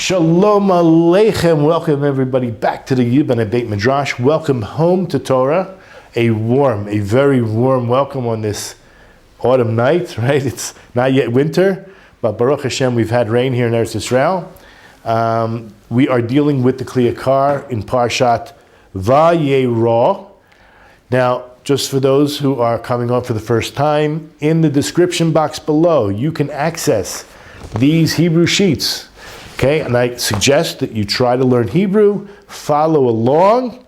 Shalom Aleichem. Welcome everybody back to the Yiboneh Beit Midrash. Welcome home to Torah. A very warm welcome on this autumn night, right? It's not yet winter, but Baruch Hashem, we've had rain here in Eretz Yisrael. We are dealing with the Yakar in Parshat Vayeira. Now, just for those who are coming on for the first time, in the description box below, you can access these Hebrew sheets. Okay, and I suggest that you try to learn Hebrew, follow along,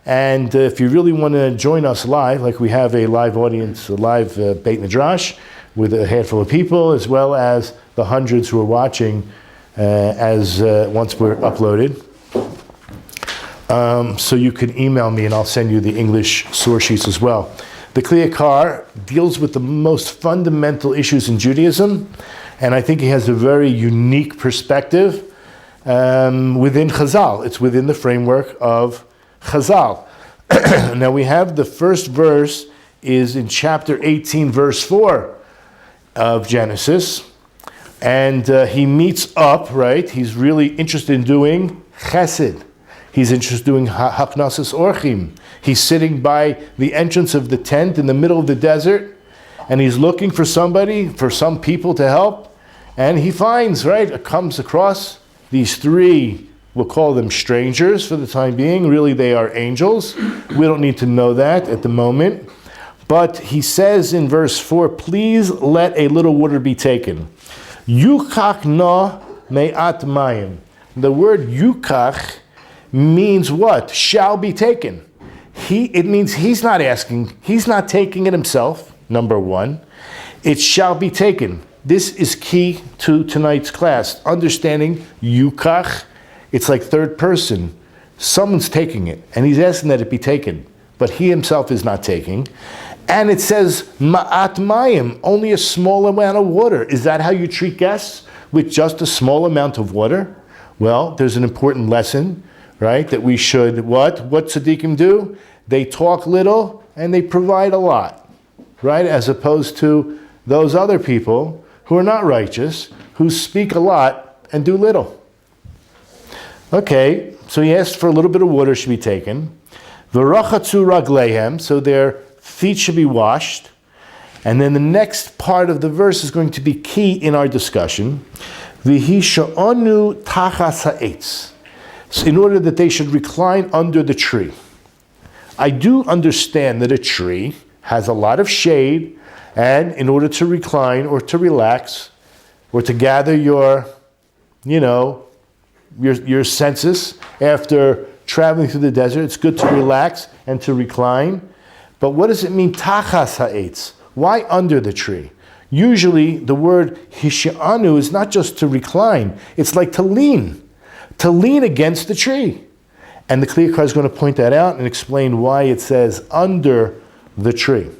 and if you really want to join us live, like we have a live audience, a live Beit Midrash with a handful of people, as well as the hundreds who are watching once we're uploaded. So you can email me and I'll send you the English source sheets as well. The Yakar deals with the most fundamental issues in Judaism, and I think he has a very unique perspective within Chazal. It's within the framework of Chazal. Now we have the first verse is in chapter 18, verse 4 of Genesis. And he meets up, right? He's really interested in doing Chesed. He's interested in doing Haknasas Orchim. He's sitting by the entrance of the tent in the middle of the desert, and he's looking for somebody, for some people to help, and he finds, right, comes across these three, we'll call them strangers for the time being. Really, they are angels. We don't need to know that at the moment. But he says in verse 4, please let a little water be taken. Yukach na me'at mayim. The word yukach means what? Shall be taken. It means he's not asking, he's not taking it himself, number one. It shall be taken. This is key to tonight's class. Understanding yukach, it's like third person. Someone's taking it, and he's asking that it be taken, but he himself is not taking. And it says ma'at mayim, only a small amount of water. Is that how you treat guests? With just a small amount of water? Well, there's an important lesson, right? That we should, what tzaddikim do? They talk little and they provide a lot, right? As opposed to those other people who are not righteous, who speak a lot and do little. Okay, so he asked for a little bit of water should be taken. V'rachatzu ragleihem, so their feet should be washed. And then the next part of the verse is going to be key in our discussion. V'hi sha'onu tachas ha'etz, in order that they should recline under the tree. I do understand that a tree has a lot of shade, and in order to recline or to relax or to gather your senses after traveling through the desert, it's good to relax and to recline. But what does it mean, tachas ha'etz? Why under the tree? Usually the word hishi'anu is not just to recline, it's like to lean against the tree. And the Yakar is going to point that out and explain why it says under the tree.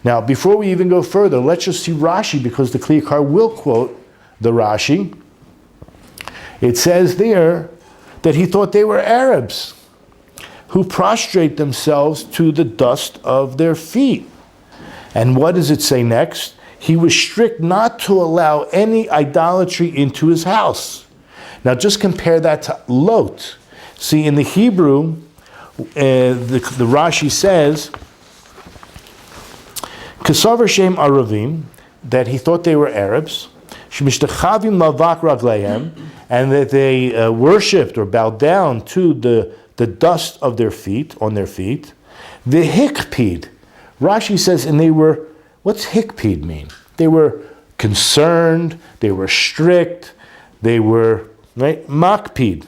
Now, before we even go further, let's just see Rashi, because the Yakar will quote the Rashi. It says there that he thought they were Arabs who prostrate themselves to the dust of their feet. And what does it say next? He was strict not to allow any idolatry into his house. Now just compare that to Lot. See, in the Hebrew, the Rashi says, Kesavar Shem Aravim, that he thought they were Arabs, Shemishtachavim lavak ragleihem, and that they worshipped or bowed down to the dust of their feet, on their feet. The hikpid, Rashi says, and they were, what's hikpid mean? They were concerned, they were strict, they were, right, makpid.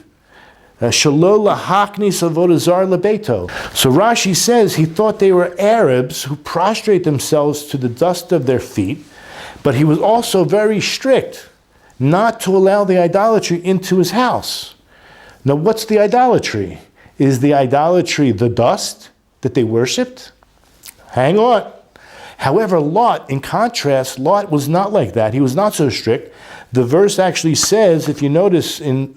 Shalo lahaknis avodah zar lebeito. So Rashi says he thought they were Arabs who prostrate themselves to the dust of their feet, but he was also very strict not to allow the idolatry into his house. Now what's the idolatry? Is the idolatry the dust that they worshipped? Hang on. However, Lot, in contrast, Lot was not like that. He was not so strict. The verse actually says, if you notice in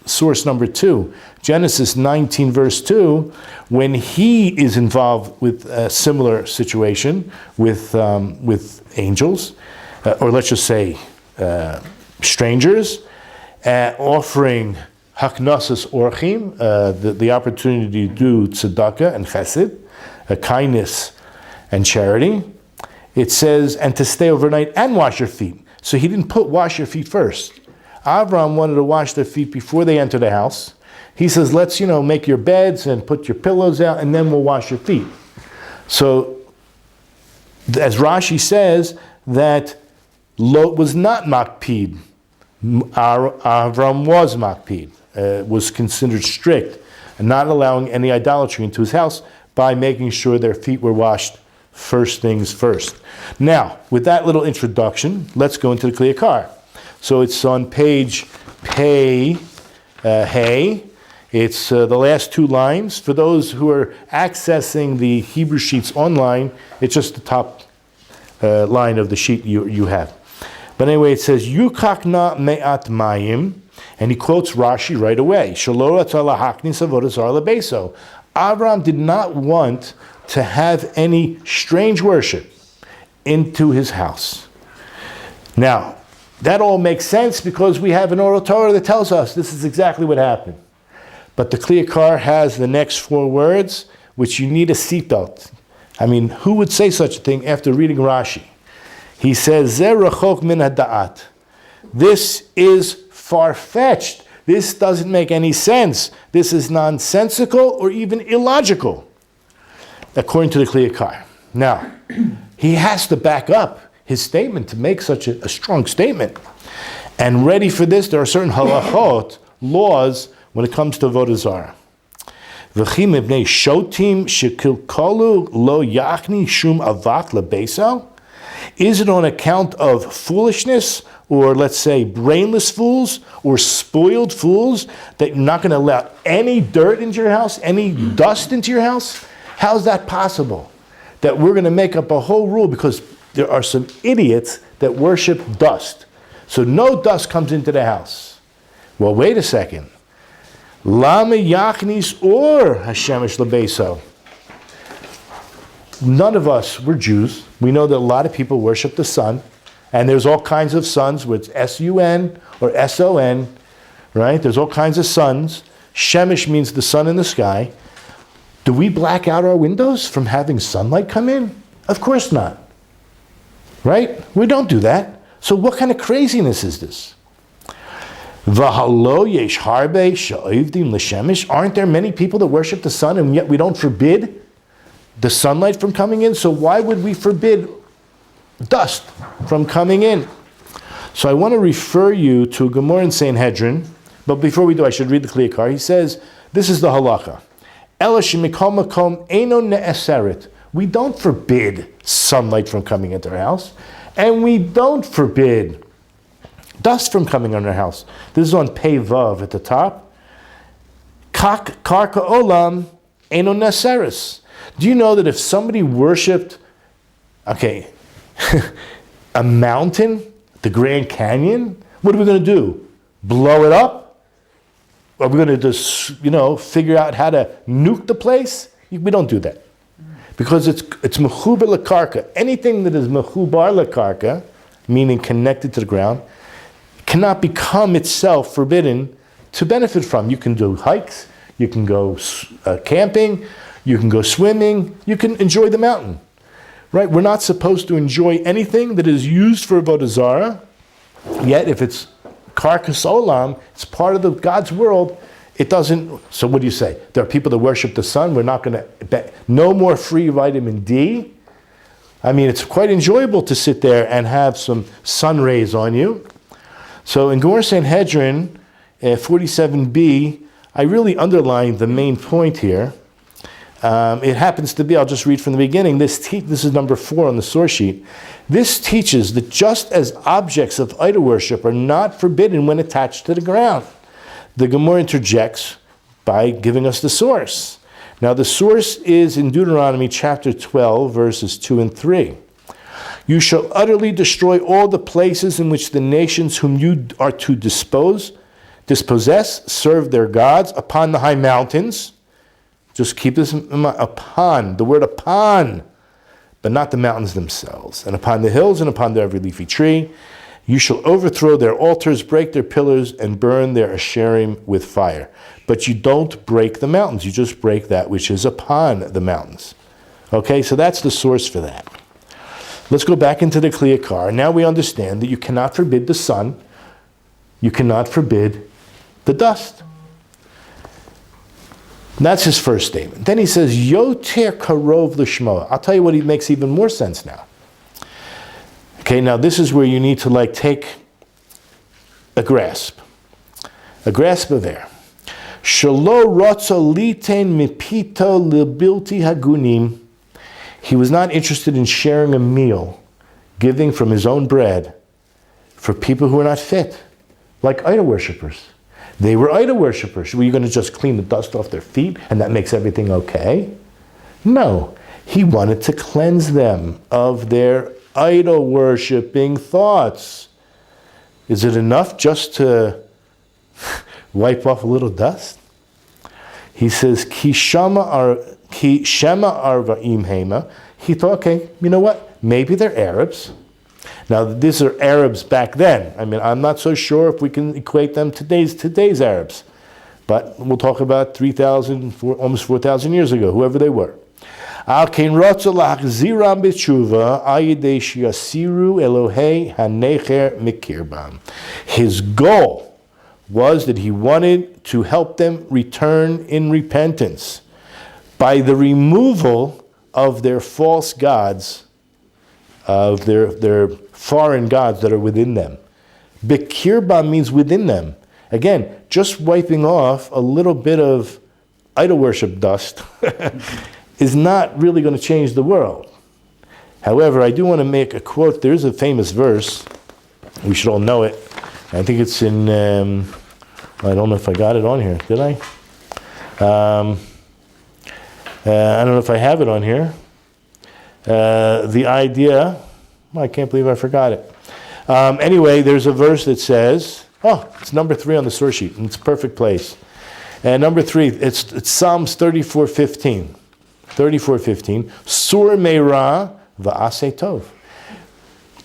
source number 2, Genesis 19 verse 2, when he is involved with a similar situation with angels, or let's just say strangers, offering haknasas orchim, the opportunity to do tzedakah and chesed, kindness and charity. It says, and to stay overnight and wash your feet. So he didn't put wash your feet first. Avram wanted to wash their feet before they enter the house. He says, let's, make your beds and put your pillows out, and then we'll wash your feet. So, as Rashi says, that Lot was not makpid. Avram was makpid, was considered strict, and not allowing any idolatry into his house by making sure their feet were washed first things first. Now, with that little introduction, let's go into the Yakar. So it's on page Hey. It's the last two lines. For those who are accessing the Hebrew sheets online, it's just the top line of the sheet you have. But anyway, it says, Yukakna me'at mayim, and he quotes Rashi right away. Avram did not want to have any strange worship into his house. Now, that all makes sense because we have an oral Torah that tells us this is exactly what happened. But the Yakar has the next four words, which you need a seatbelt. I mean, who would say such a thing after reading Rashi? He says, Ze rachok min hada'at. This is far-fetched. This doesn't make any sense. This is nonsensical or even illogical, according to the Yakar. Now, he has to back up his statement to make such a strong statement. And ready for this, there are certain halachot, laws, when it comes to avodah zarah. V'chim ibnei shotim shekilkalu lo yachni shum avat lebeso. Is it on account of foolishness, or let's say brainless fools, or spoiled fools, that you're not going to allow any dirt into your house, any dust into your house? How's that possible? That we're going to make up a whole rule because there are some idiots that worship dust. So no dust comes into the house. Well, wait a second. Lama yachnis or hashemesh lebeso. None of us, we're Jews. We know that a lot of people worship the sun. And there's all kinds of suns, whether it's S-U-N or S-O-N, right? There's all kinds of suns. Shemesh means the sun in the sky. Do we black out our windows from having sunlight come in? Of course not. Right? We don't do that. So what kind of craziness is this? Aren't there many people that worship the sun and yet we don't forbid the sunlight from coming in? So why would we forbid dust from coming in? So I want to refer you to a Gemara in Sanhedrin, but before we do, I should read the Yakar. He says, this is the halacha. We don't forbid sunlight from coming into our house, and we don't forbid dust from coming on our house. This is on Pei Vav at the top. Karka olam eno neseres. Do you know that if somebody worshipped, a mountain, the Grand Canyon, what are we going to do? Blow it up? Are we going to just, figure out how to nuke the place? We don't do that. Because it's mechubar lekarka. Anything that is mechubar lekarka, meaning connected to the ground, cannot become itself forbidden to benefit from. You can do hikes, you can go camping, you can go swimming, you can enjoy the mountain. Right? We're not supposed to enjoy anything that is used for avodah zarah, yet if it's karkas olam, it's part of God's world, it doesn't. So what do you say? There are people that worship the sun. We're not going to, no more free vitamin D. I mean, it's quite enjoyable to sit there and have some sun rays on you. So in Gemara Sanhedrin, 47b, I really underlined the main point here. It happens to be, I'll just read from the beginning, this is number 4 on the source sheet. This teaches that just as objects of idol worship are not forbidden when attached to the ground, the Gemara interjects by giving us the source. Now the source is in Deuteronomy chapter 12, verses 2 and 3. You shall utterly destroy all the places in which the nations whom you are to dispossess serve their gods upon the high mountains. Just keep this in mind, upon, the word upon, but not the mountains themselves, and upon the hills and upon the every leafy tree. You shall overthrow their altars, break their pillars, and burn their asherim with fire. But you don't break the mountains. You just break that which is upon the mountains. Okay, so that's the source for that. Let's go back into the Yakar. Now we understand that you cannot forbid the sun. You cannot forbid the dust. That's his first statement. Then he says, Yoter karov l'shmoa. I'll tell you what makes even more sense now. Okay, now this is where you need to take a grasp of air. Shelo rotzo liten mipito lebilti hagunim. He was not interested in sharing a meal, giving from his own bread for people who are not fit, like idol worshippers. They were idol worshippers. Were you going to just clean the dust off their feet and that makes everything okay? No. He wanted to cleanse them of their idol worshipping thoughts. Is it enough just to wipe off a little dust? He says, Ki shema arva'im hema. He thought, okay, you know what? Maybe they're Arabs. Now, these are Arabs back then. I mean, I'm not so sure if we can equate them to today's Arabs. But we'll talk about 3,000, almost 4,000 years ago, whoever they were. His goal was that he wanted to help them return in repentance by the removal of their false gods, of their foreign gods that are within them. Bikirba means within them. Again, just wiping off a little bit of idol worship dust is not really going to change the world. However, I do want to make a quote. There is a famous verse. We should all know it. I think it's in, I don't know if I got it on here. Did I? I don't know if I have it on here. The idea, I can't believe I forgot it. Anyway, there's a verse that says, it's number 3 on the source sheet, and it's a perfect place. And number 3, it's Psalms 34:15. 34:15. Sur meira va'aseh tov.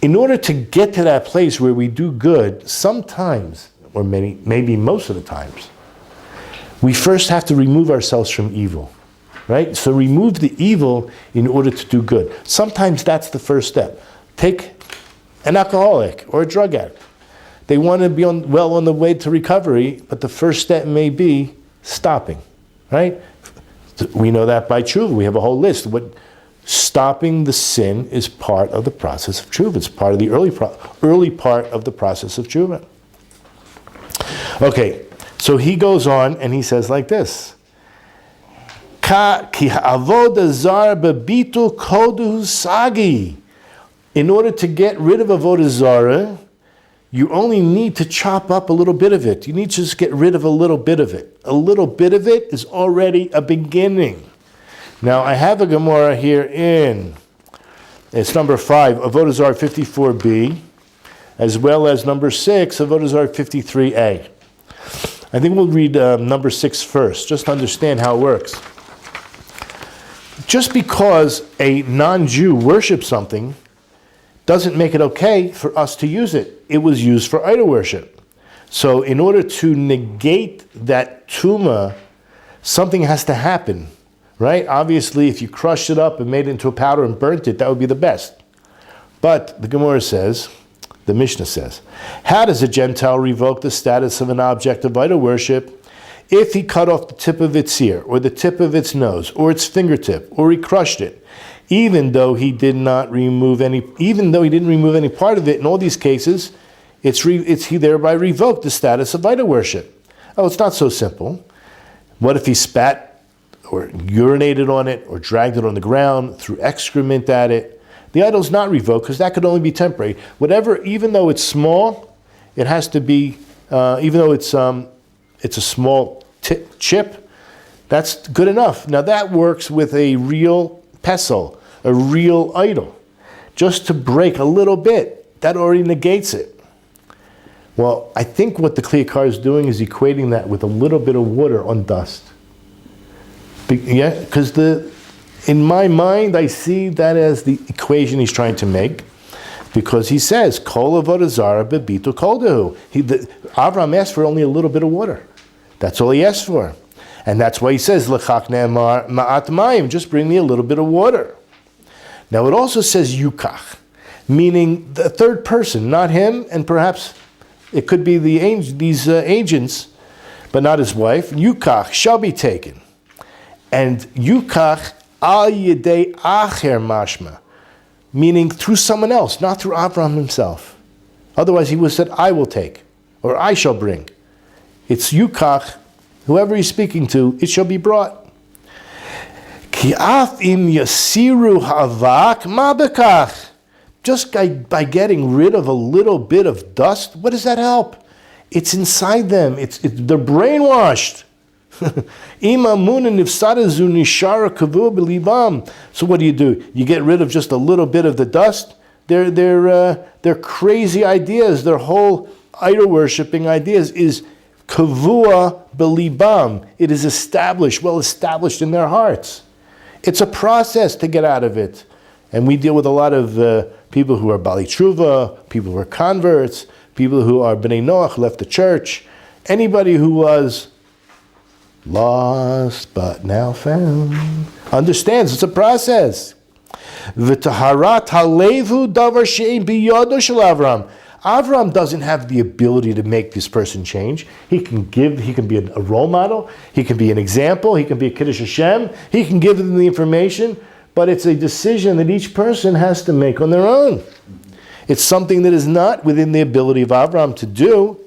In order to get to that place where we do good, sometimes, or maybe most of the times, we first have to remove ourselves from evil. Right? So remove the evil in order to do good. Sometimes that's the first step. Take an alcoholic or a drug addict. They want to be on the way to recovery, but the first step may be stopping. Right? We know that by tshuva. We have a whole list. Stopping the sin is part of the process of tshuva. It's part of the early part of the process of tshuva. Okay, so he goes on and he says like this. In order to get rid of avodah zarah, you only need to chop up a little bit of it. You need to just get rid of a little bit of it. A little bit of it is already a beginning. Now, I have a Gemara here it's number 5, avodah zarah 54b, as well as number 6, avodah zarah 53a. I think we'll read number 6 first, just to understand how it works. Just because a non-Jew worships something doesn't make it okay for us to use it. It was used for idol worship. So in order to negate that tumah, something has to happen, right? Obviously, if you crushed it up and made it into a powder and burnt it, that would be the best. But the Gemara says, the Mishnah says, how does a Gentile revoke the status of an object of idol worship if he cut off the tip of its ear, or the tip of its nose, or its fingertip, or he crushed it, even though he didn't remove any part of it? In all these cases, he thereby revoked the status of idol worship. Oh, it's not so simple. What if he spat or urinated on it, or dragged it on the ground, threw excrement at it? The idol's not revoked because that could only be temporary. Whatever, even though it's small, it has to be. Even though it's a small chip, that's good enough. Now that works with a real pesel, a real idol. Just to break a little bit, that already negates it. Well, I think what the Yakar is doing is equating that with a little bit of water on dust. Yeah, because in my mind, I see that as the equation he's trying to make. Because he says, Kol avodah zara bebitu koldehu. Avram asked for only a little bit of water. That's all he asked for. And that's why he says, L'chak ne'emar ma'at mayim, just bring me a little bit of water. Now it also says yukach, meaning the third person, not him, and perhaps it could be these agents, but not his wife. Yukach shall be taken. And yukach al yedei acher mashma, meaning through someone else, not through Abraham himself. Otherwise he would have said, I will take, or I shall bring. It's yukach, whoever he's speaking to, it shall be brought. Ki af im yasiru havak ma bekach. Just by getting rid of a little bit of dust, what does that help? It's inside them. They're brainwashed. So what do? You get rid of just a little bit of the dust. Their crazy ideas, their whole idol worshipping ideas is kavua belibam. It is well established in their hearts. It's a process to get out of it, and we deal with a lot of people who are bali tshuva, people who are converts, people who are bnei Noach, left the church, anybody who was lost but now found understands it's a process. V'taharat halevu davar she'ein biyado shel Avram. Avram doesn't have the ability to make this person change. He can be a role model, he can be an example, he can be a Kiddush Hashem, he can give them the information, but it's a decision that each person has to make on their own. It's something that is not within the ability of Avram to do.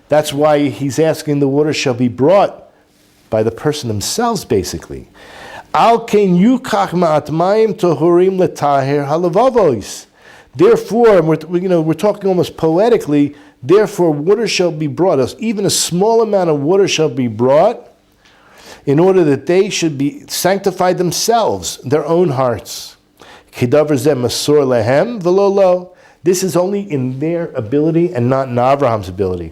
That's why he's asking the water shall be brought by the person themselves, basically. Al ken yukach ma'at mayim tohurim letaher halavavos. Therefore, we're talking almost poetically, therefore water shall be brought, even a small amount of water shall be brought, in order that they should be sanctified themselves, their own hearts. Kidavar zeh masor lehem v'lo lo. This is only in their ability and not in Abraham's ability.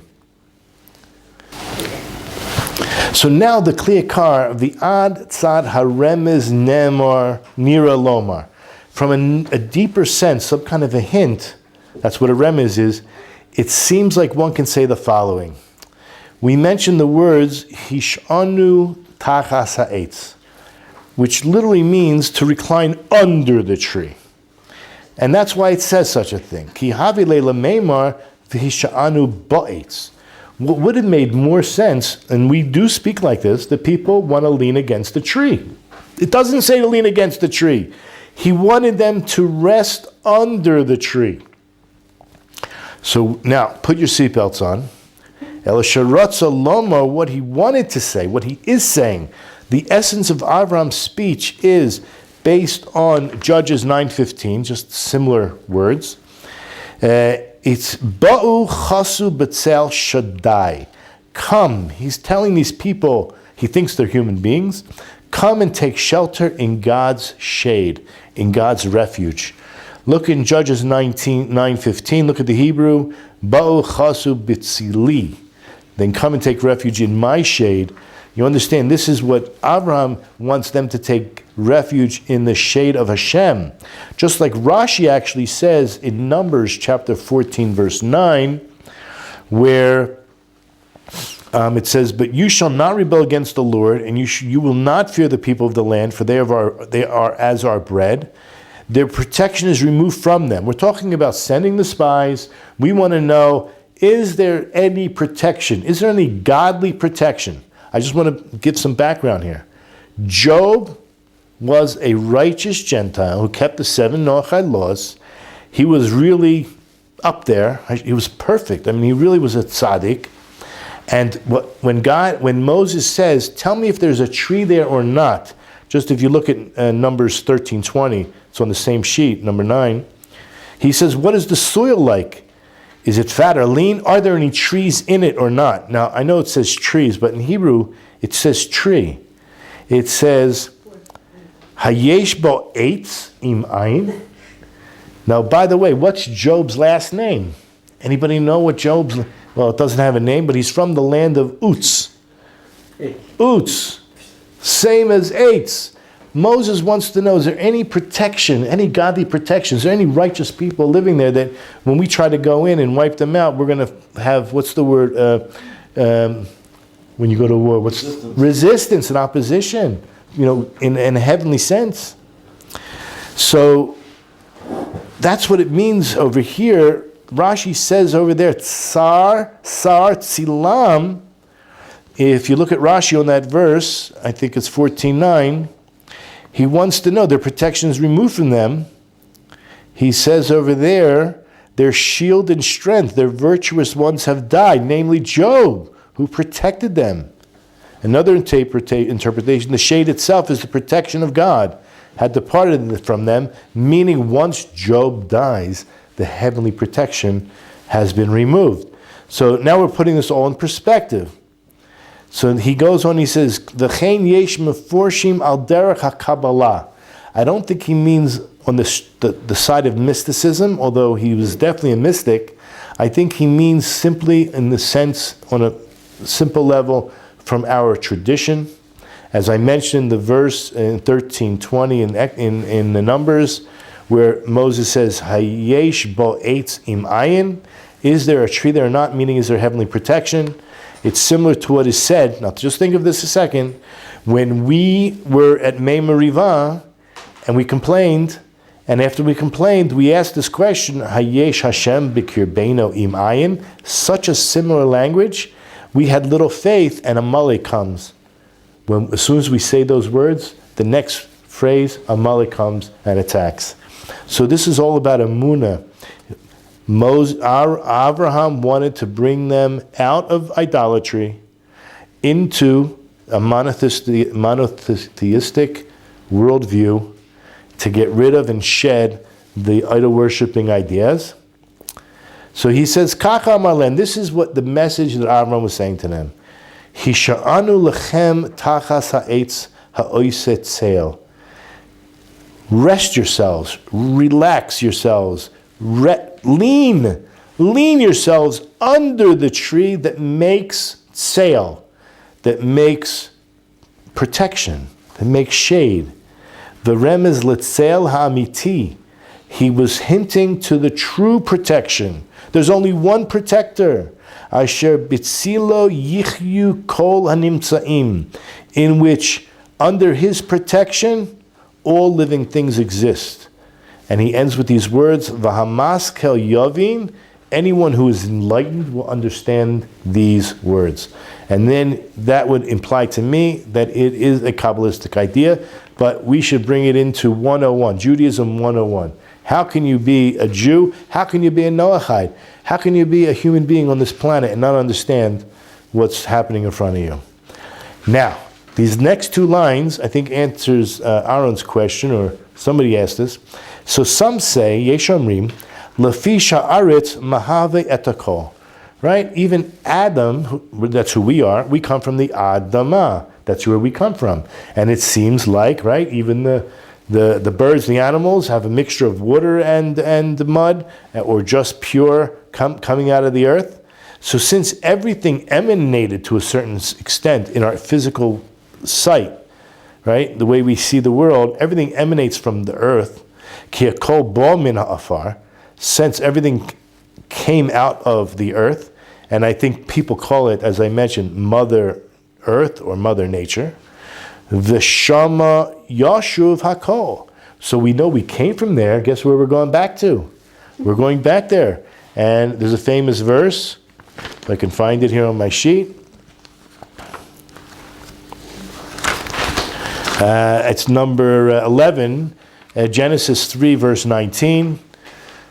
So now the Yakar, the ad tzad haremez nemar nira lomar. From a deeper sense, some kind of a hint, that's what a remez is, it seems like one can say the following. We mentioned the words hishanu tachas ha'etz, which literally means to recline under the tree. And that's why it says such a thing. Ki havi leila meimar v'hishanu ba'etz. What would have made more sense, and we do speak like this, that people want to lean against the tree. It doesn't say to lean against the tree. He wanted them to rest under the tree. So now, put your seatbelts on. Elisharatza Loma, what he wanted to say, what he is saying, the essence of Avram's speech is based on Judges 9:15, just similar words. It's Ba'u Chasu B'Tzel Shaddai. Come, he's telling these people, he thinks they're human beings, come and take shelter in God's shade, in God's refuge. Look in Judges 9:15, look at the Hebrew, Ba'u Chasu B'Tzili. Then come and take refuge in my shade. You understand, this is what Abraham wants them to take refuge in the shade of Hashem. Just like Rashi actually says in Numbers chapter 14 verse 9, where it says, but you shall not rebel against the Lord, and you will not fear the people of the land, for they are as our bread. Their protection is removed from them. We're talking about sending the spies. We want to know, is there any protection? Is there any godly protection? I just want to give some background here. Job was a righteous Gentile who kept the 7 Noahide laws. He was really up there. He was perfect. I mean, he really was a tzaddik. And when Moses says, tell me if there's a tree there or not, just if you look at Numbers 13:20, it's on the same sheet, number 9, he says, what is the soil like? Is it fat or lean? Are there any trees in it or not? Now, I know it says trees, but in Hebrew, it says tree. It says, Hayesh bo eitz im ayin. Now, by the way, what's Job's last name? Anybody know what Job's... Well, it doesn't have a name, but he's from the land of Uz. Uz. Same as eitz. Moses wants to know, is there any protection, any godly protection? Is there any righteous people living there that when we try to go in and wipe them out, we're going to have, what's the word, when you go to war, what's resistance and opposition, in a heavenly sense. So that's what it means over here. Rashi says over there, Tsar, Tzilam. If you look at Rashi on that verse, I think it's 14:9, he wants to know their protection is removed from them. He says over there, their shield and strength, their virtuous ones have died, namely Job, who protected them. Another interpretation, the shade itself is the protection of God, had departed from them, meaning once Job dies, the heavenly protection has been removed. So now we're putting this all in perspective. So he goes on, he says, V'chein yesh meforshim al derech HaKabbalah. I don't think he means on the side of mysticism, although he was definitely a mystic. I think he means simply in the sense, on a simple level, from our tradition. As I mentioned, the verse in 13:20 in the Numbers, where Moses says, Hayesh bo eitz im ayin, is there a tree there or not, meaning is there heavenly protection? It's similar to what is said, now just think of this a second, when we were at Mei Merivah, and we complained, and after we complained, we asked this question, Hayesh Hashem b'kirbeino im ayin, such a similar language, we had little faith, and Amalek comes. As soon as we say those words, the next phrase, Amalek comes and attacks. So this is all about Emunah. Abraham wanted to bring them out of idolatry into a monotheistic worldview to get rid of and shed the idol-worshipping ideas. So he says, Kacha Marlen, this is what the message that Abraham was saying to them. Hisha'anu lechem tachas ha'etz ha'oiset tzeil. Rest yourselves, relax yourselves, lean yourselves under the tree that makes tzeil, that makes protection, that makes shade. The remez letzeil ha'amiti. He was hinting to the true protection. There's only one protector. Asher bitzilo yichyu kol hanimtzaim, in which under his protection all living things exist. And he ends with these words, Vahamas kel yavin, anyone who is enlightened will understand these words. And then that would imply to me that it is a Kabbalistic idea, but we should bring it into 101, Judaism 101. How can you be a Jew? How can you be a Noahide? How can you be a human being on this planet and not understand what's happening in front of you? Now, these next two lines, I think, answers Aaron's question, or somebody asked this. So some say, Yeshomrim, Lafi sha'aretz mahave etakol. Right? Even Adam, that's who we are, we come from the Adamah. That's where we come from. And it seems like, right, even the birds, the animals have a mixture of water and mud, or just pure coming out of the earth. So since everything emanated to a certain extent in our physical sight, right, the way we see the world, everything emanates from the earth. Ki hakol bo min ha'afar, since everything came out of the earth, and I think people call it, as I mentioned, Mother Earth or Mother Nature. V'shama yashuv hakol. So we know we came from there. Guess where we're going back to? We're going back there. And there's a famous verse, if I can find it here on my sheet. It's number 11, Genesis 3, verse 19,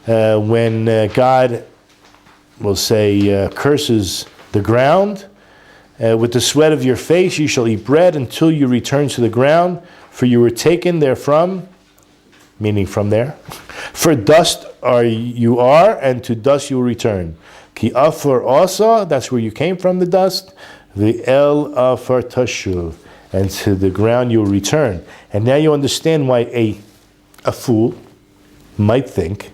when God will say, curses the ground. With the sweat of your face you shall eat bread until you return to the ground, for you were taken therefrom, meaning from there. For dust you are, and to dust you will return. Ki afar asa, that's where you came from, the dust. The el afar tashuv, and to the ground you will return. And now you understand why a fool might think,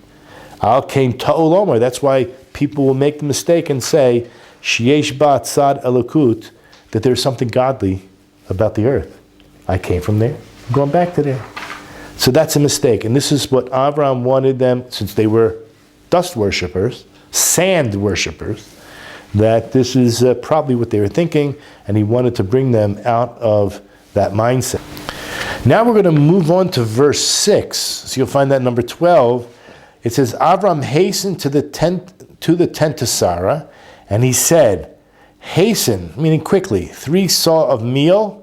al kain ta'ul omar. That's why people will make the mistake and say, Sheyesh ba tzad elokut, that there's something godly about the earth. I came from there. I'm going back to there. So that's a mistake. And this is what Avram wanted them, since they were dust worshippers, sand worshippers, that this is probably what they were thinking, and he wanted to bring them out of that mindset. Now we're going to move on to verse 6. So you'll find that number 12. It says, Avram hastened to the tent to Sarah, and he said, hasten, meaning quickly, 3 saw of meal.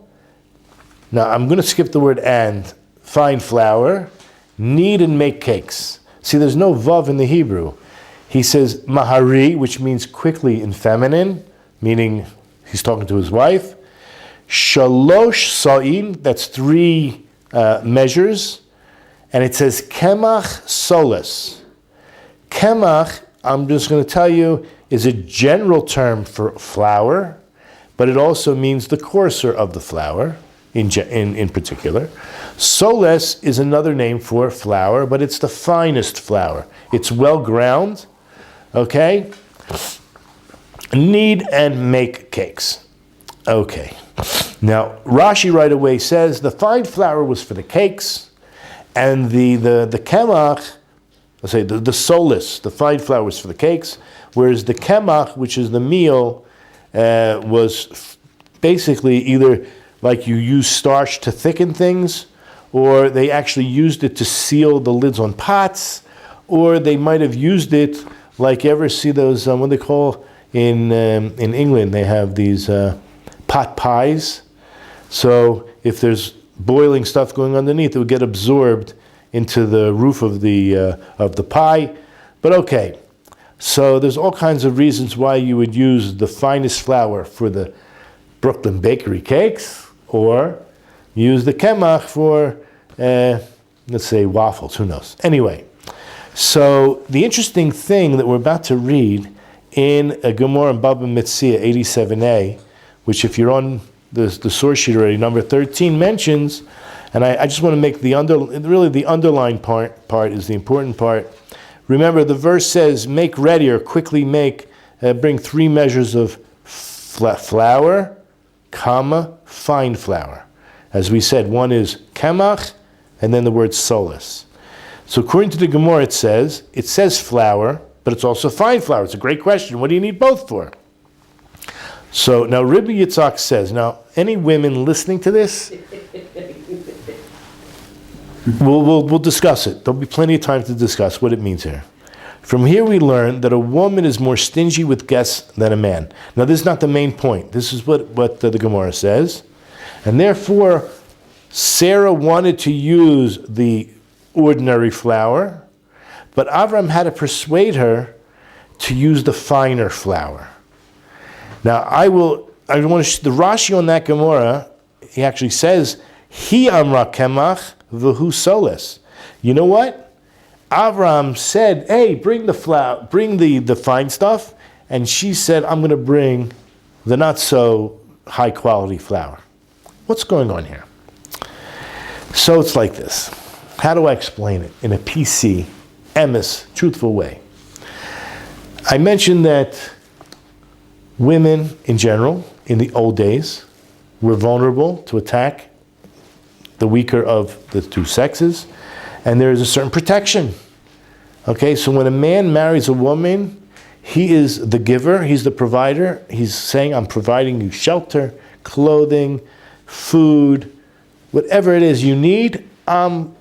Now I'm going to skip the word and, fine flour, knead and make cakes. See, there's no vav in the Hebrew. He says mahari, which means quickly in feminine, meaning he's talking to his wife. Shalosh sa'in, that's 3 measures. And it says kemach solas. Kemach, I'm just going to tell you, is a general term for flour, but it also means the coarser of the flour in particular. Soles is another name for flour, but it's the finest flour. It's well ground, okay? Knead and make cakes. Okay. Now, Rashi right away says the fine flour was for the cakes, and the kemach, let's say the solis, the fine flour was for the cakes, whereas the kemach, which is the meal, was basically either like you use starch to thicken things, or they actually used it to seal the lids on pots, or they might have used it like, you ever see those, what they call in England, they have these pot pies. So if there's boiling stuff going underneath, it would get absorbed into the roof of the pie. But okay, so there's all kinds of reasons why you would use the finest flour for the Brooklyn bakery cakes, or use the kemach for, let's say, waffles, who knows. Anyway, so the interesting thing that we're about to read in a Gemara in Baba Metzia 87a, which if you're on the source sheet already, number 13 mentions, and I just want to make the underlined part is the important part. Remember, the verse says, make ready or quickly make, bring 3 measures of flour, comma, fine flour. As we said, one is kemach, and then the word solas. So according to the Gemara, it says flour, but it's also fine flour. It's a great question. What do you need both for? So now Rabbi Yitzhak says, now any women listening to this, we'll discuss it. There'll be plenty of time to discuss what it means here. From here we learn that a woman is more stingy with guests than a man. Now this is not the main point. This is what the Gemara says. And therefore, Sarah wanted to use the ordinary flour, but Avram had to persuade her to use the finer flour. Now I want to, the Rashi on that Gemara, he actually says, Hi amra kemach v'hu soles. You know what? Avram said, hey, bring the flour, bring the fine stuff, and she said, I'm going to bring the not so high quality flour. What's going on here? So it's like this. How do I explain it in a PC, emes, truthful way? I mentioned that women in general, in the old days, were vulnerable to attack the weaker of the 2 sexes, and there is a certain protection. Okay, so when a man marries a woman, he is the giver, he's the provider. He's saying, I'm providing you shelter, clothing, food, whatever it is you need, I'm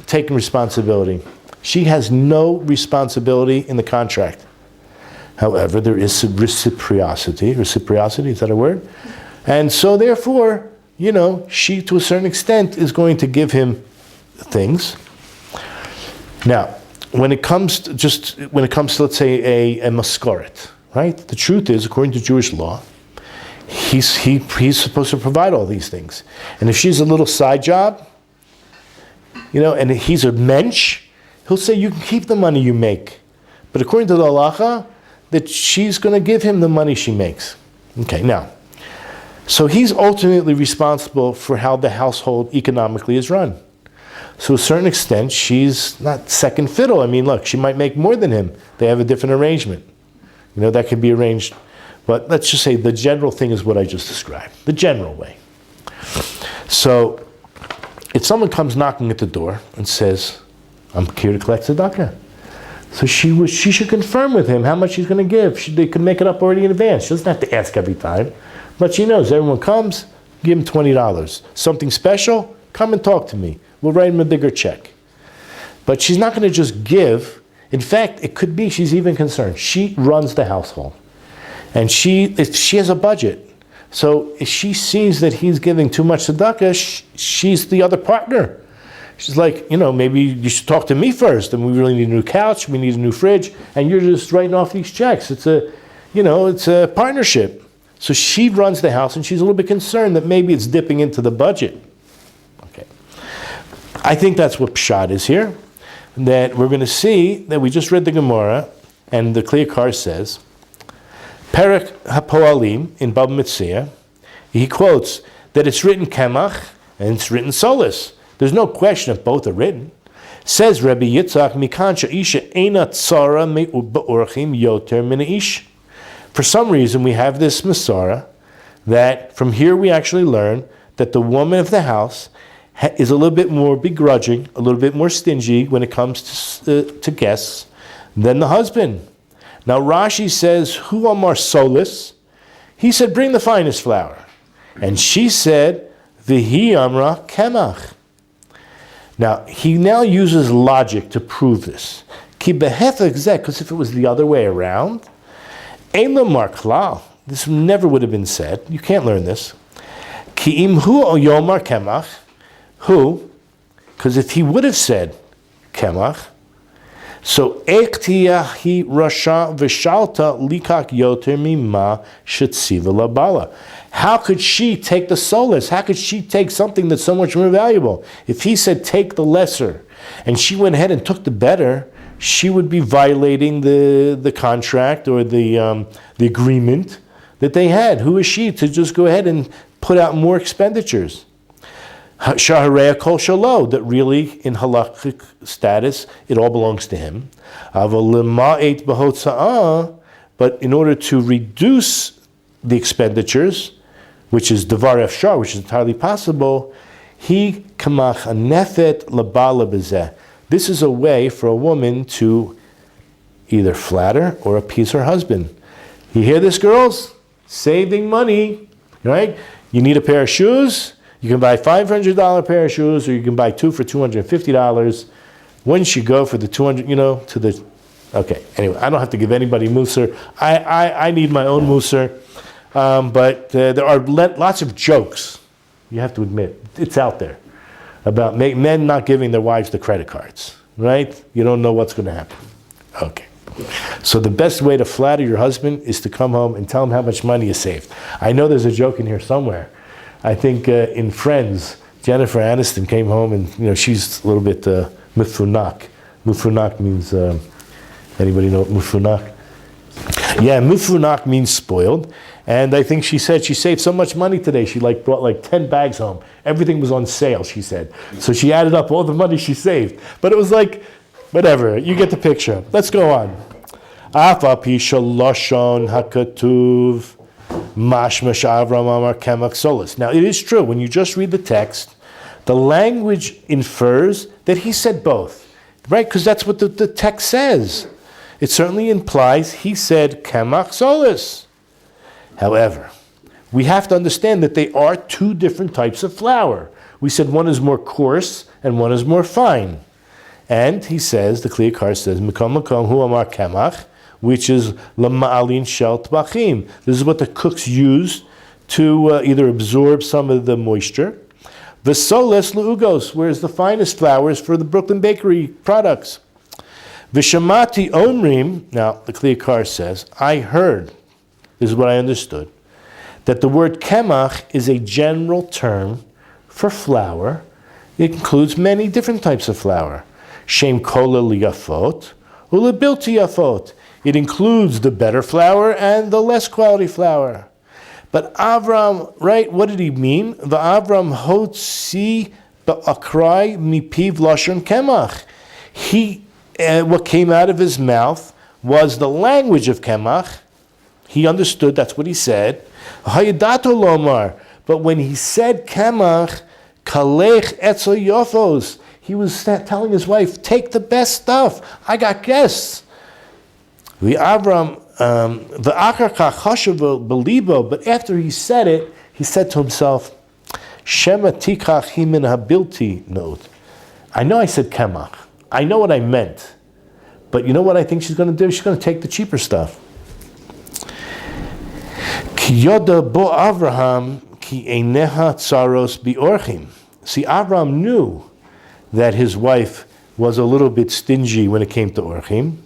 taking responsibility. She has no responsibility in the contract. However, there is reciprocity. Reciprocity, is that a word? And so therefore, she to a certain extent is going to give him things. Now, when it comes to, let's say, a maskoret, right? The truth is, according to Jewish law, he's supposed to provide all these things. And if she's a little side job, and he's a mensch, he'll say, you can keep the money you make. But according to the halacha, that she's going to give him the money she makes. Okay, now, so he's ultimately responsible for how the household economically is run. So to a certain extent, she's not second fiddle. I mean, look, she might make more than him. They have a different arrangement. That could be arranged. But let's just say the general thing is what I just described. The general way. So it that someone comes knocking at the door and says, I'm here to collect tzedakah. So she should confirm with him how much she's going to give. They can make it up already in advance. She doesn't have to ask every time. But she knows everyone comes, give him $20. Something special, come and talk to me. We'll write him a bigger check. But she's not going to just give. In fact, it could be she's even concerned. She runs the household. And if she has a budget. So if she sees that he's giving too much tzedakah, she's the other partner. She's like, maybe you should talk to me first, and we really need a new couch, we need a new fridge, and you're just writing off these checks. It's a partnership. So she runs the house, and she's a little bit concerned that maybe it's dipping into the budget. Okay, I think that's what pshat is here. That we're going to see that we just read the Gemara, and the Yakar says, Perek HaPoalim in Baba Metzia, he quotes that it's written Kemach and it's written Solis. There's no question if both are written. Says Rabbi Yitzchak, Mikansha Isha Eina Tzara Me'urchim Yoter Min Ish. For some reason, we have this Masara that from here we actually learn that the woman of the house is a little bit more begrudging, a little bit more stingy when it comes to guests than the husband. Now Rashi says, Hu Amar Solis? He said, bring the finest flour. And she said, Vihi Amra Kemach. Now, he now uses logic to prove this. Ki behefek zeh, because if it was the other way around, ein lamar klal, this never would have been said. You can't learn this. Ki im hu o yomar kemach, who, because if he would have said kemach, so ektiyahi rasha v'shalta likak yoter mima shetziva labala. How could she take the solace? How could she take something that's so much more valuable? If he said take the lesser, and she went ahead and took the better, she would be violating the contract or the agreement that they had. Who is she to just go ahead and put out more expenditures? Shahareya kol shalo, that really in halakhic status it all belongs to him. But in order to reduce the expenditures, which is davar efshar, which is entirely possible, he kamach anefet labala bezeh. This is a way for a woman to either flatter or appease her husband. You hear this, girls? Saving money, right? You need a pair of shoes. You can buy a $500 pair of shoes, or you can buy two for $250. Once you go for the 200, to the, okay. Anyway, I don't have to give anybody musar. I need my own musar. But there are lots of jokes, you have to admit, it's out there, about men not giving their wives the credit cards, right? You don't know what's going to happen. Okay. So the best way to flatter your husband is to come home and tell him how much money you saved. I know there's a joke in here somewhere. I think in Friends, Jennifer Aniston came home and, she's a little bit mufunak. Mufunak means, anybody know what mufunak? Yeah, mufunak means spoiled. And I think she said she saved so much money today. She brought 10 bags home. Everything was on sale, she said. So she added up all the money she saved. But it was whatever. You get the picture. Let's go on. Afa pi shaloshon hakatuv mashmash Avram amar kemak solis. Now it is true, when you just read the text, the language infers that he said both. Right? Because that's what the text says. It certainly implies he said kemak solis. However, we have to understand that they are two different types of flour. We said one is more coarse and one is more fine. And he says, the Yakar says, Mekom Mekom Hu Amar Kemach, which is Lama'alin Shel Tbachim. This is what the cooks use to either absorb some of the moisture. V'soles Le'ugos, whereas the finest flour is for the Brooklyn Bakery products. V'shamati Omrim, now the Yakar says, I heard, this is what I understood, that the word kemach is a general term for flour. It includes many different types of flour. Shem kola liyafot, ulebilti yafot. It includes the better flour and the less quality flour. But Avram, right, what did he mean? The Avram hotzi ba'akrai mipiv lashon kemach. What came out of his mouth was the language of kemach. He understood, that's what he said. Hayadato lomar. But when he said kemach, Kalech etzel yofos. He was telling his wife, take the best stuff. I got guests. The Avram, the Akar chashav belibo, but after he said it, he said to himself, Shema tikach himin habilti note. I know I said kemach. I know what I meant. But you know what I think she's going to do? She's going to take the cheaper stuff. Ki yoda bo Avraham ki eineha tsaros biorchim. See, Avraham knew that his wife was a little bit stingy when it came to orchim.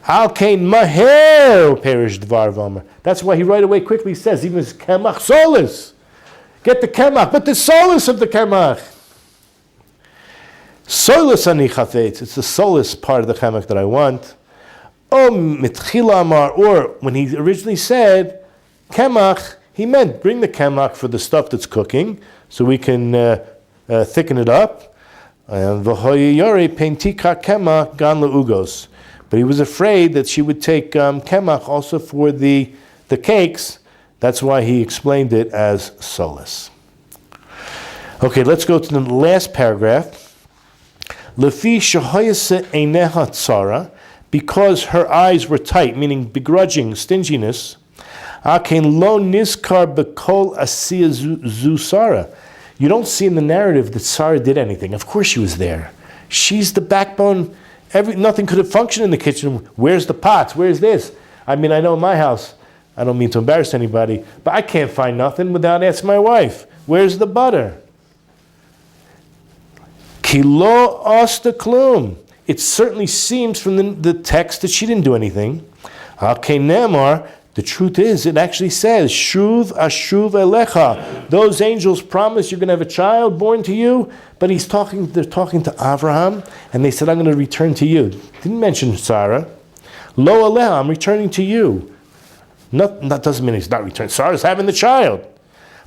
Al kain maher perish dvar v'omer. That's why he right away quickly says, even his kemach solis. Get the kemach, but the solis of the kemach. Solis ani chafetz. It's the solis part of the kemach that I want. Mitchila amar, or when he originally said kemach, he meant bring the kemach for the stuff that's cooking, so we can thicken it up. V'hoyore pentika kemach gan leugos. But he was afraid that she would take kemach also for the cakes. That's why he explained it as solis. Okay, let's go to the last paragraph. Lefi shahoyase eineha tzara, because her eyes were tight, meaning begrudging, stinginess. Aken lo niskar bekol asiya zusara. You don't see in the narrative that Sarah did anything. Of course she was there. She's the backbone. Nothing could have functioned in the kitchen. Where's the pots? Where's this? I mean, I know in my house, I don't mean to embarrass anybody, but I can't find nothing without asking my wife, where's the butter? Kilo osta klum. It certainly seems from the text that she didn't do anything. Nemar, the truth is, it actually says, Shuv ashuv elecha. Those angels promise you're going to have a child born to you, but they're talking to Avraham, and they said, I'm going to return to you. Didn't mention Sarah. Lo aleha, I'm returning to you. That doesn't mean he's not returning. Sarah's having the child,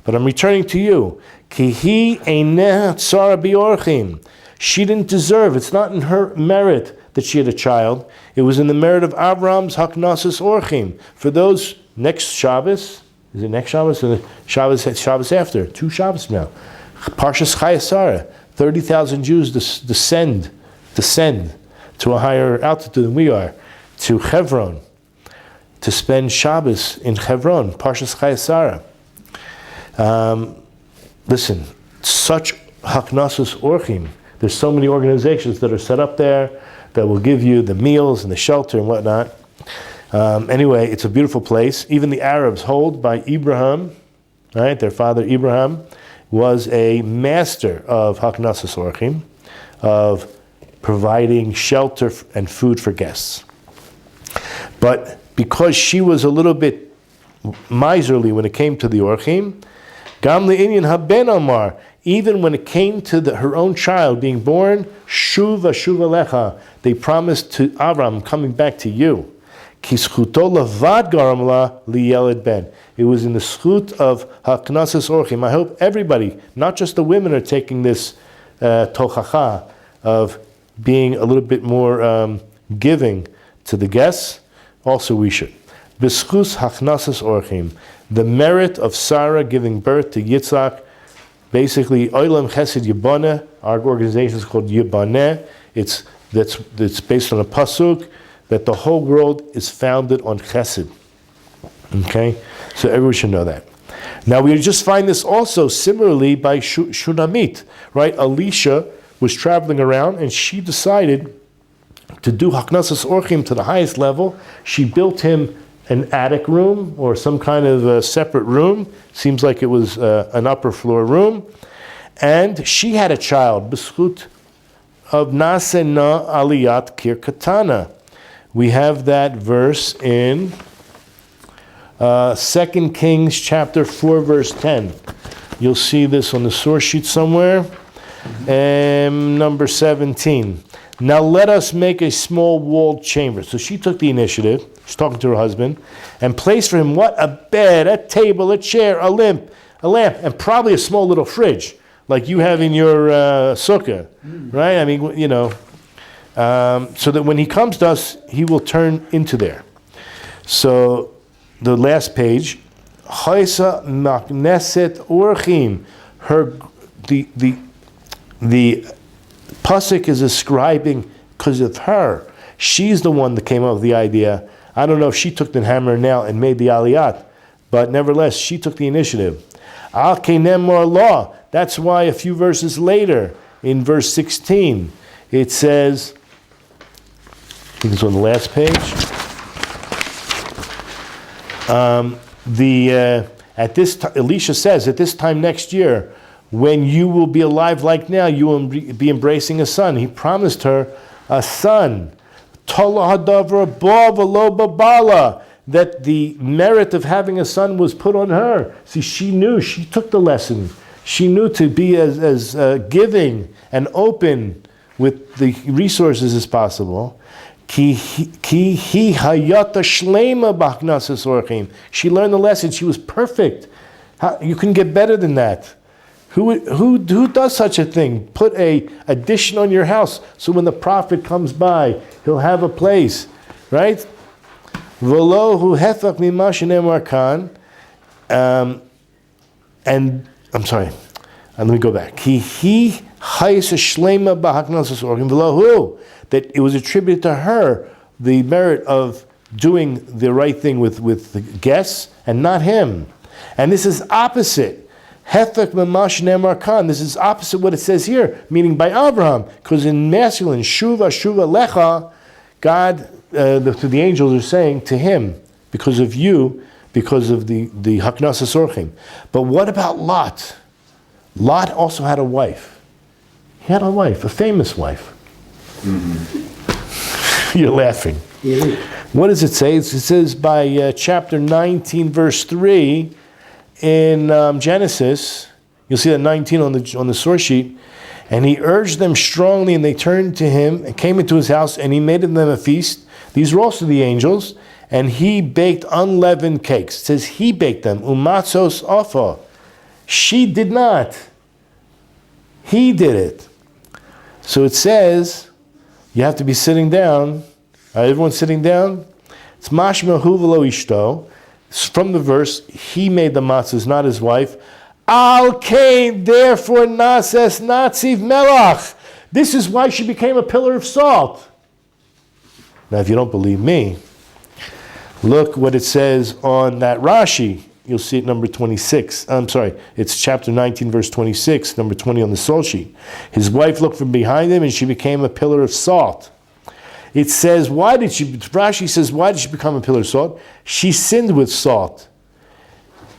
but I'm returning to you. Kihi eineh tzara biorchim. She didn't deserve. It's not in her merit that she had a child. It was in the merit of Avram's haknasis orchim. For those next Shabbos, is it next Shabbos or the Shabbos after? 2 Shabbos now. Parshas Chayasara. 30,000 Jews descend to a higher altitude than we are, to Hebron, to spend Shabbos in Hebron, Parshas Chayasara. Listen, such haknasus orchim. There's so many organizations that are set up there that will give you the meals and the shelter and whatnot. Anyway, it's a beautiful place. Even the Arabs hold by Abraham, right? Their father Abraham was a master of haknasus orchim, of providing shelter and food for guests. But because she was a little bit miserly when it came to the orchim, Gam le'inyan haben amar, even when it came to her own child being born, shuv alecha, they promised to Avram, coming back to you. Ki zchuto levad garam la liyeled ben. It was in the zchut of haknasis orchim. I hope everybody, not just the women, are taking this tochacha of being a little bit more giving to the guests. Also we should. B'schus haknasis orchim. The merit of Sarah giving birth to Yitzhak, basically, Olam Chesed Yiboneh, our organization is called Yiboneh. It's based on a pasuk that the whole world is founded on Chesed. Okay? So everyone should know that. Now we just find this also similarly by Shunamit, right? Elisha was traveling around and she decided to do Haknasas Orchim to the highest level. She built him an attic room or some kind of a separate room. Seems like it was an upper floor room. And she had a child, B'schut of Nasena Aliyat Kir Katana. We have that verse in 2 Kings chapter 4, verse 10. You'll see this on the source sheet somewhere. Number 17. Now let us make a small walled chamber. So she took the initiative. She's talking to her husband, and placed for him what? A bed, a table, a chair, a lamp, and probably a small little fridge, like you have in your sukkah, right? I mean, you know, so that when he comes to us, he will turn into there. So the last page, Chaisa Makneset Orchim, her the pasuk is ascribing because of her. She's the one that came up with the idea. I don't know if she took the hammer and nail and made the aliyat, but nevertheless, she took the initiative. Al kenem or law. That's why a few verses later, in verse 16, it says, I think it's on the last page. Elisha says, at this time next year, when you will be alive like now, you will be embracing a son. He promised her a son. That the merit of having a son was put on her. See, she knew, she took the lesson. She knew to be as giving and open with the resources as possible. She learned the lesson. She was perfect. You couldn't get better than that. Who does such a thing? Put a addition on your house so when the prophet comes by, he'll have a place, right? And I'm sorry, let me go back. That it was attributed to her the merit of doing the right thing with the guests and not him. And this is opposite. This is opposite what it says here, meaning by Abraham, because in masculine, shuva lecha, God, to the angels are saying to him, because of you, because of the haknasas orchim. But what about Lot? Lot also had a wife. He had a wife, a famous wife. Mm-hmm. You're laughing. Yeah. What does it say? It says by chapter 19, verse 3, in Genesis, you'll see that 19 on the source sheet. And he urged them strongly, and they turned to him and came into his house, and he made them a feast. These were also the angels, and he baked unleavened cakes. It says he baked them. Umatzos afa. She did not. He did it. So it says you have to be sitting down. Everyone's sitting down. It's mashma hu v'lo ishto. From the verse, he made the matzahs, not his wife. Al kain, therefore, nases natziv melach. This is why she became a pillar of salt. Now, if you don't believe me, look what it says on that Rashi. You'll see it number 26. I'm sorry, it's chapter 19, verse 26, number 20 on the soul sheet. His wife looked from behind him, and she became a pillar of salt. It says, Rashi says, why did she become a pillar of salt? She sinned with salt.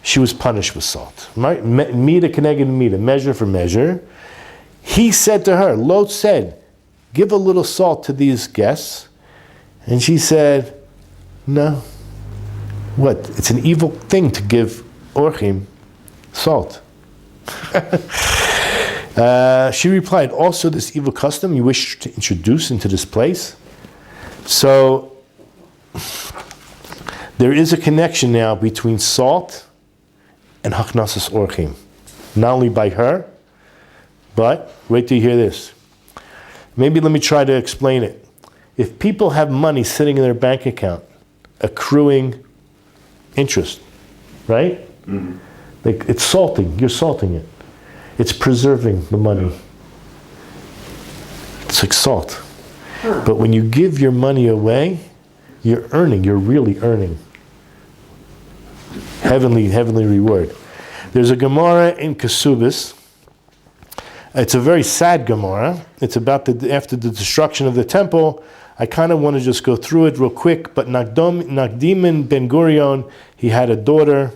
She was punished with salt. Right? Mida keneged mida, measure for measure. He said to her, Lot said, give a little salt to these guests. And she said, no. What? It's an evil thing to give orchim salt. She replied, also this evil custom you wish to introduce into this place? So there is a connection now between salt and haknasas orchim. Not only by her, but wait till you hear this. Maybe let me try to explain it. If people have money sitting in their bank account, accruing interest, right? Mm-hmm. It's salting. You're salting it. It's preserving the money. It's like salt. But when you give your money away, you're earning. You're really earning. Heavenly reward. There's a Gemara in Kesubis. It's a very sad Gemara. It's about after the destruction of the temple. I kind of want to just go through it real quick. But Nakdimin Ben Gurion, he had a daughter.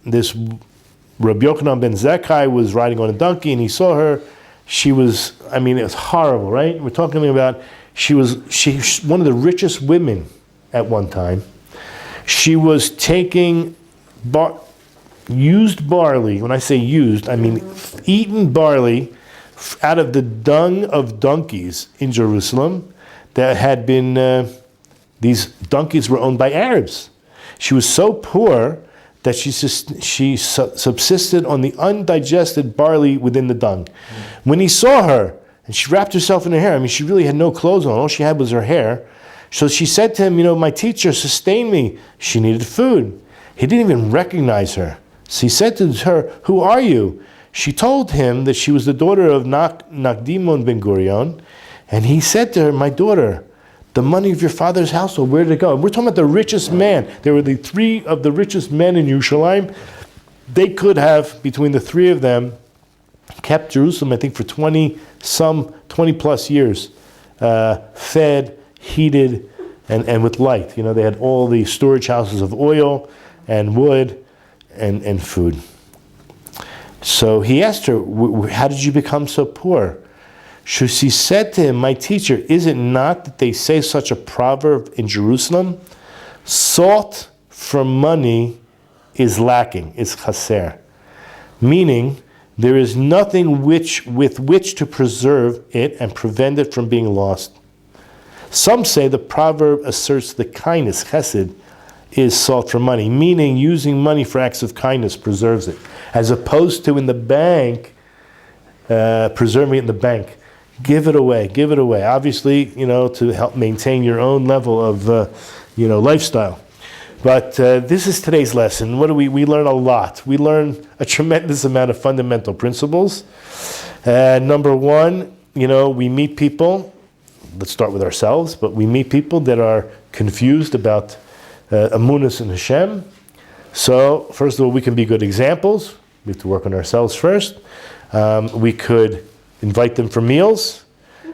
This Rabbi Yochanan Ben Zakkai was riding on a donkey, and he saw her. She was, it was horrible, right? We're talking about, she was one of the richest women at one time. She was taking used barley. When I say used, I mean eaten barley out of the dung of donkeys in Jerusalem that had been, these donkeys were owned by Arabs. She was so poor that she subsisted on the undigested barley within the dung. When he saw her, and she wrapped herself in her hair, she really had no clothes on, all she had was her hair. So she said to him, my teacher sustained me. She needed food. He didn't even recognize her. So he said to her, who are you? She told him that she was the daughter of Nakdimon ben Gurion, and he said to her, my daughter, the money of your father's household, where did it go? We're talking about the richest man. There were the three of the richest men in Yerushalayim. They could have, between the three of them, kept Jerusalem, I think, for 20 plus years, fed, heated, and with light. They had all the storage houses of oil and wood and food. So he asked her, how did you become so poor? She said to him, my teacher, is it not that they say such a proverb in Jerusalem? Salt for money is lacking, is chaser. Meaning, there is nothing with which to preserve it and prevent it from being lost. Some say the proverb asserts the kindness, chesed, is salt for money, meaning using money for acts of kindness preserves it, as opposed to in the bank, preserving it in the bank. Give it away. Obviously, to help maintain your own level of, lifestyle. But this is today's lesson. What do we learn a lot. We learn a tremendous amount of fundamental principles. Number one, we meet people. Let's start with ourselves. But we meet people that are confused about emunus and Hashem. So, first of all, we can be good examples. We have to work on ourselves first. We could invite them for meals.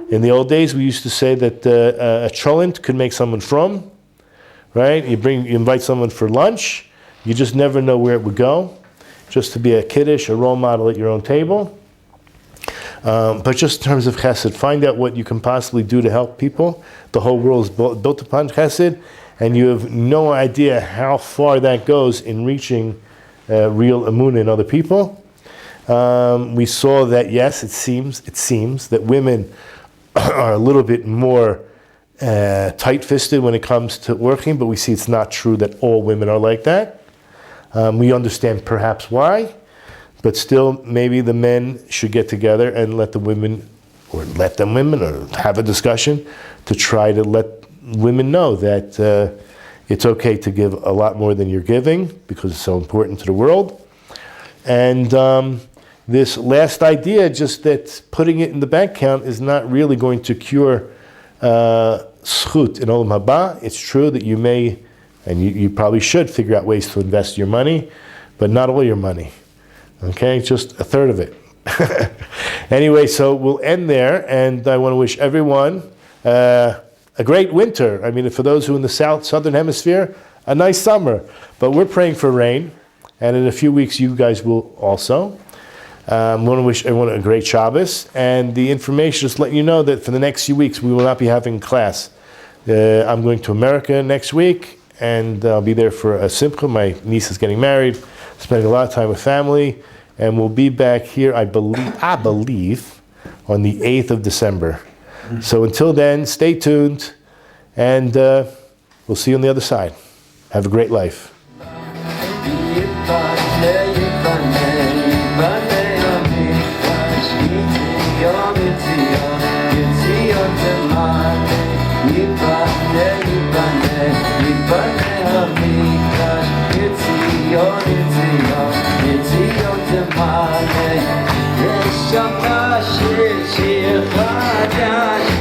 In the old days, we used to say that a cholent could make someone from. Right? You invite someone for lunch. You just never know where it would go. Just to be a kiddush, a role model at your own table. But just in terms of chesed, find out what you can possibly do to help people. The whole world is built upon chesed, and you have no idea how far that goes in reaching real emunah in other people. We saw that, yes, it seems that women are a little bit more tight-fisted when it comes to working, but we see it's not true that all women are like that. We understand perhaps why, but still maybe the men should get together and let them women or have a discussion to try to let women know that it's okay to give a lot more than you're giving because it's so important to the world. And this last idea, just that putting it in the bank account is not really going to cure schut in Olam Haba. It's true that you may, and you probably should figure out ways to invest your money, but not all your money. Okay, just a third of it. Anyway, so we'll end there, and I want to wish everyone a great winter. I mean, for those who are in the southern hemisphere, a nice summer. But we're praying for rain, and in a few weeks you guys will also. I want to wish everyone a great Shabbos, and the information, just letting you know that for the next few weeks we will not be having class. I'm going to America next week, and I'll be there for a simcha. My niece is getting married, spending a lot of time with family, and we'll be back here, I believe, on the 8th of December. So until then, stay tuned, and we'll see you on the other side. Have a great life. It's